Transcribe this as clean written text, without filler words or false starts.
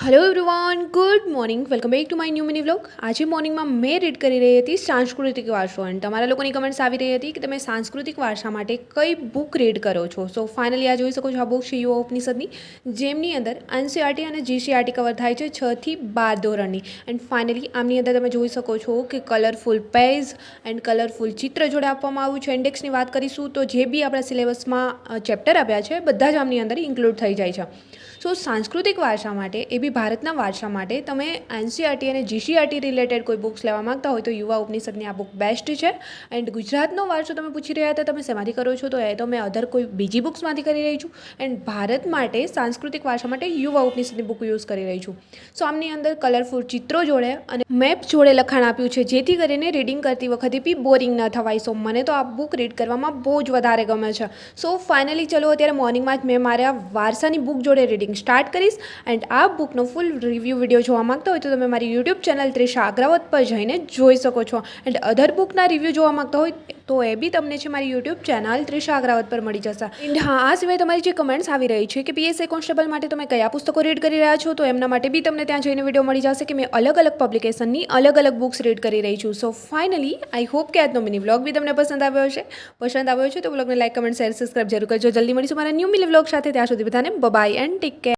Hello everyone, good morning. Welcome back to my new mini vlog. આજે મોર્નિંગમાં મેં read કરી રહી હતી સાંસ્કૃતિક વારસો, અને તમારા લોકોની કમેન્ટ્સ આવી રહી હતી કે તમે સાંસ્કૃતિક વારસા માટે કઈ બુક રીડ કરો છો. સો ફાઇનલી આ જોઈ શકો છો, આ બુક છે યુવા ઉપનિષદની, જેમની અંદર એનસીઈઆરટી અને જીસીઈઆરટી કવર થાય છે 6 થી 12 ધોરણની. એન્ડ ફાઇનલી આમની અંદર તમે જોઈ શકો છો કે કલરફુલ પેજ એન્ડ કલરફુલ ચિત્ર જોડે આપવામાં આવ્યું છે. ઇન્ડેક્સની વાત કરીશું તો જે બી આપણા સિલેબસમાં ચેપ્ટર આપ્યા છે બધા જ આમની અંદર ઇન્ક્લુડ થઈ જાય છે. સો સાંસ્કૃતિક વારસા માટે, એ બી ભારતના વારસા માટે, તમે એનસીઈઆરટી અને જીસીઈઆરટી રિલેટેડ કોઈ બુક્સ લેવા માંગતા હોય તો યુવા ઉપનિષદની આ બુક બેસ્ટ છે. એન્ડ ગુજરાતનો વારસો તમે પૂછી રહ્યા હતા તમે શેમાંથી કરો છો, તો એ તો મેં અધર કોઈ બીજી બુક્સમાંથી કરી રહી છું. એન્ડ ભારત માટે સાંસ્કૃતિક વારસા માટે યુવા ઉપનિષદની બુક યુઝ કરી રહી છું. સો આમની અંદર કલરફુલ ચિત્રો જોડે અને મેપ જોડે લખાણ આપ્યું છે, જેથી કરીને રીડિંગ કરતી વખતે બી બોરિંગ ન થવાય. સો મને તો આ બુક રીડ કરવામાં બહુ જ વધારે ગમે છે. સો ફાઇનલી ચલો અત્યારે મોર્નિંગમાં જ મેં મારા વારસાની બુક જોડે રીડિંગ સ્ટાર્ટ કરીશ. એન્ડ આ બુકનો ફૂલ રિવ્યૂ વિડીયો જોવા માંગતા હોય તો તમે મારી યુટ્યુબ ચેનલ ત્રિષા અગ્રવત પર જઈને જોઈ શકો છો. એન્ડ અધર બુકના રિવ્યૂ જોવા માંગતા હોય તો એ બી તમને છે મારી યુટ્યુબ ચેનલ ત્રિષા અગ્રવત પર મળી જશે. એન્ડ હા, આ સિવાય તમારી જે કમેન્ટ્સ આવી રહી છે કે પીએસઆઈ કોન્સ્ટેબલ માટે તમે કયા પુસ્તકો રીડ કરી રહ્યા છો, તો એમના માટે બી તમને ત્યાં જઈને વિડીયો મળી જશે કે મેં અલગ અલગ પબ્લિકેશનની અલગ અલગ બુક્સ રીડ કરી રહી છું. સો ફાઇનલી આઈ હોપ કે આજનો મિની વ્લોગ બી તમને પસંદ આવ્યો હશે. પસંદ આવ્યો છે તો વ્લોગને લાઈક, કમેન્ટ, શેર, સબસ્ક્રાઇબ જરૂર કરજો. જલ્દી મળીશું મારા ન્યૂ મિની વ્લોગ સાથે. ત્યાં સુધી બધાને બાય એન્ડ ટેક કેર.